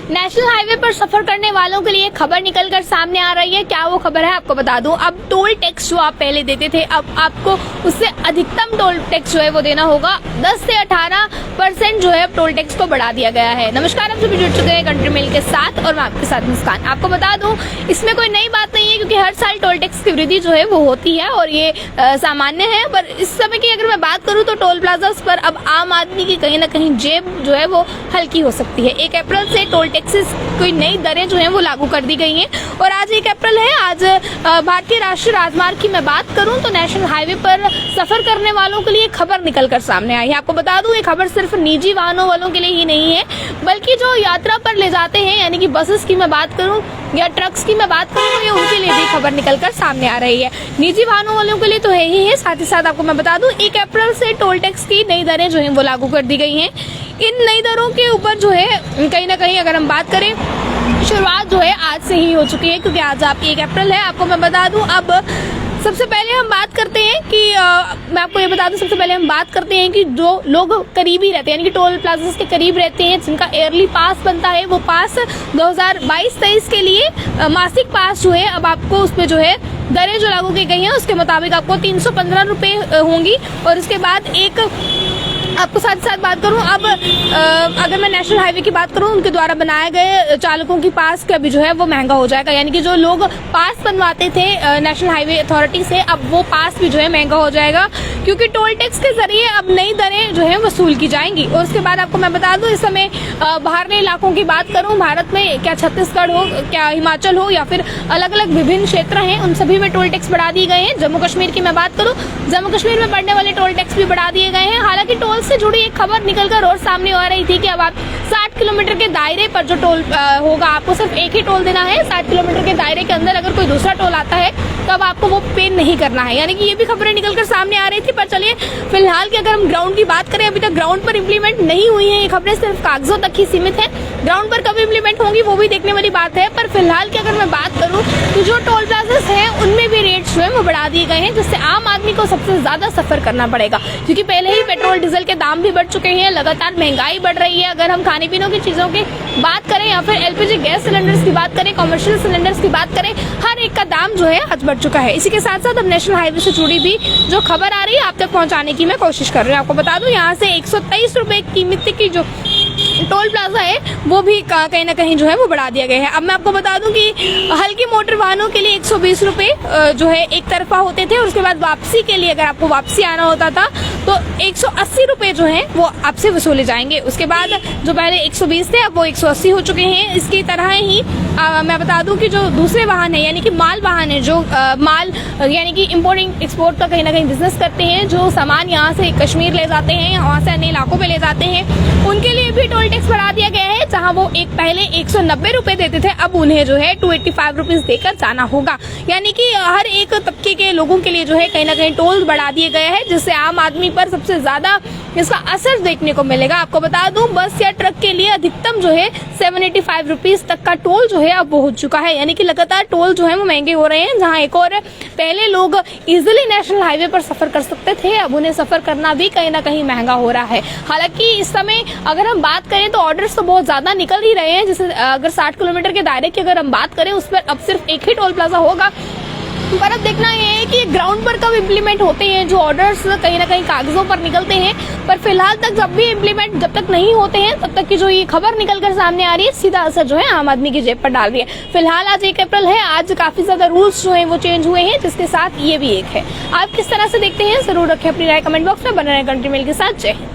National highway पर सफर करने वालों के लिए खबर निकलकर सामने आ रही है। क्या वो खबर है आपको बता दूं। अब टोल टैक्स जो आप पहले देते थे, अब आपको उससे अधिकतम टोल टैक्स जो है वो देना होगा। 10 से 18% जो है अब टोल टैक्स को बढ़ा दिया गया है। नमस्कार, आप सभी जुड़ चुके हैं कंट्री मेल के साथ और मैं आपके साथ मुस्कान। आपको बता दूं इसमें कोई नई बात नहीं है, क्योंकि हर साल टोल टैक्स की वृद्धि जो है वो होती है और ये सामान्य है। पर इस समय की अगर मैं बात करूं तो टोल प्लाजा पर अब आम आदमी की कहीं ना कहीं जेब जो है वो हल्की हो सकती है। 1 अप्रैल से टोल टैक्सेस कोई नई दरें जो है वो लागू कर दी गई हैं और आज 1 अप्रैल है। आज भारतीय राष्ट्रीय राजमार्ग की मैं बात करूं तो नेशनल हाईवे पर सफर करने वालों के लिए खबर निकलकर सामने आई है। आपको बता दूं ये खबर सिर्फ निजी वाहनों वालों के लिए ही नहीं है, बल्कि जो यात्रा पर ले जाते हैं, यानी कि बसेस की मैं बात करूं या ट्रक्स की मैं बात करूं तो ये उनके लिए भी खबर निकलकर सामने आ रही है। निजी वाहनों वालों के लिए तो है ही है, साथ ही साथ आपको मैं बता दूं 1 अप्रैल से टोल टैक्स की नई दरें जो है वो लागू कर दी गई हैं। इन नई दरों के ऊपर जो है कहीं ना कहीं अगर हम बात करें, शुरुआत जो है आज से ही हो चुकी है, क्योंकि आज आप 1 अप्रैल है। आपको मैं बता दूं अब सबसे पहले हम बात करते हैं कि मैं आपको ये बता दूं, सबसे पहले हम बात करते हैं कि जो लोग करीब ही रहते हैं, यानी कि टोल प्लाजा के करीब रहते हैं, जिनका ईयरली पास बनता है, वो पास 2022-23 के लिए मासिक पास जो है अब आपको उसमें जो है दरें जो लागू की गई हैं उसके मुताबिक आपको 315 रुपये होंगी। और उसके बाद एक आपको साथ साथ बात करूं, अब अगर मैं नेशनल हाईवे की बात करूं, उनके द्वारा बनाए गए चालकों की पास का भी जो है वो महंगा हो जाएगा। यानी कि जो लोग पास बनवाते थे नेशनल हाईवे अथॉरिटी से, अब वो पास भी जो है महंगा हो जाएगा, क्योंकि टोल टैक्स के जरिए अब नई दरें जो है वसूल की जाएंगी। और उसके बाद आपको मैं बता दूं इस समय बाहरी इलाकों की बात करूं, भारत में क्या छत्तीसगढ़ हो, क्या हिमाचल हो, या फिर अलग अलग विभिन्न क्षेत्र हैं, उन सभी में टोल टैक्स बढ़ा दिए गए हैं। जम्मू कश्मीर की मैं बात करूं, जम्मू कश्मीर में पड़ने वाले टोल टैक्स भी बढ़ा दिए गए हैं। हालांकि टोल से जुड़ी एक खबर निकलकर और सामने आ रही थी कि अब आप 60 किलोमीटर के दायरे पर जो टोल होगा, आपको सिर्फ एक ही टोल देना है। 60 किलोमीटर के दायरे के अंदर अगर कोई दूसरा टोल आता है तो अब आपको वो पे नहीं करना है। यानी कि ये भी खबरें निकलकर सामने आ रही थी। पर चलिए फिलहाल की अगर हम ग्राउंड की बात करें, अभी तक ग्राउंड पर इम्प्लीमेंट नहीं हुई है ये खबरें, सिर्फ कागजों तक ही सीमित है। ग्राउंड पर कब इम्प्लीमेंट होंगी वो भी देखने वाली बात है। पर फिलहाल की अगर मैं बात करूं तो जो टोल प्लाजा हैं उनमें भी रेट जो है वो बढ़ा दिए गए हैं, जिससे आम आदमी को सबसे ज्यादा सफर करना पड़ेगा, क्योंकि पहले ही पेट्रोल डीजल के दाम भी बढ़ चुके हैं, लगातार महंगाई बढ़ रही है। अगर हम खाने पीने की चीजों की बात करें या फिर एलपीजी गैस सिलेंडर्स की बात करें, कमर्शियल सिलेंडर्स की बात करें, हर एक का दाम जो है आज बढ़ चुका है। इसी के साथ साथ अब नेशनल हाईवे से जुड़ी भी जो खबर आ रही है आप तक पहुंचाने की मैं कोशिश कर रही हूँ। आपको बता दूं यहाँ से 123 रुपए कीमत की जो टोल प्लाजा है वो भी कहीं ना कहीं जो है वो बढ़ा दिया गया है। अब मैं आपको बता दूं कि हल्की मोटर वाहनों के लिए 120 रुपए जो है एक तरफा होते थे, और उसके बाद वापसी के लिए अगर आपको वापसी आना होता था तो 180 रुपए जो है वो आपसे वसूले जाएंगे। उसके बाद जो पहले 120 थे अब वो 180 हो चुके हैं। इसकी तरह ही मैं बता दूं कि जो दूसरे वाहन है, यानी कि माल वाहन है, जो माल यानी कि इम्पोर्टिंग एक्सपोर्ट का कहीं ना कहीं बिजनेस करते हैं, जो सामान यहाँ से कश्मीर ले जाते हैं, वहाँ से अन्य इलाकों पे ले जाते हैं, उनके लिए भी टोल टैक्स बढ़ा दिया गया है। जहाँ वो पहले 190 रुपए देते थे, अब उन्हें जो है 285 रुपीज देकर जाना होगा। यानी कि हर एक तबके के लोगों के लिए जो है कहीं ना कहीं टोल बढ़ा दिया गया है, जिससे आम आदमी पर सबसे ज्यादा इसका असर देखने को मिलेगा। आपको बता दूं बस या ट्रक के लिए अधिकतम जो है 785 रुपीज तक का टोल जो है अब हो चुका है। यानी कि लगातार टोल जो है वो महंगे हो रहे हैं। जहां एक और पहले लोग इजीली नेशनल हाईवे पर सफर कर सकते थे, अब उन्हें सफर करना भी कहीं ना कहीं महंगा हो रहा है। हालांकि इस समय अगर हम बात करें तो ऑर्डर्स तो बहुत ज्यादा निकल ही रहे हैं। जैसे अगर 60 किलोमीटर के दायरे की अगर हम बात करें, उस पर अब सिर्फ एक ही टोल प्लाजा होगा। पर अब देखना ये है कि ग्राउंड पर कब इम्प्लीमेंट होते हैं। जो ऑर्डर्स कहीं ना कहीं कागजों पर निकलते हैं, पर फिलहाल तक जब भी इम्प्लीमेंट जब तक नहीं होते हैं तब तक की जो ये खबर निकलकर सामने आ रही है, सीधा असर जो है आम आदमी की जेब पर डाल रही है। फिलहाल आज 1 अप्रैल है, आज काफी ज्यादा रूल्स जो है वो चेंज हुए हैं, जिसके साथ ये भी एक है। आप किस तरह से देखते हैं जरूर रखें अपनी राय कमेंट बॉक्स में। बने रहें कंट्री मेल के साथ। जय हिंद।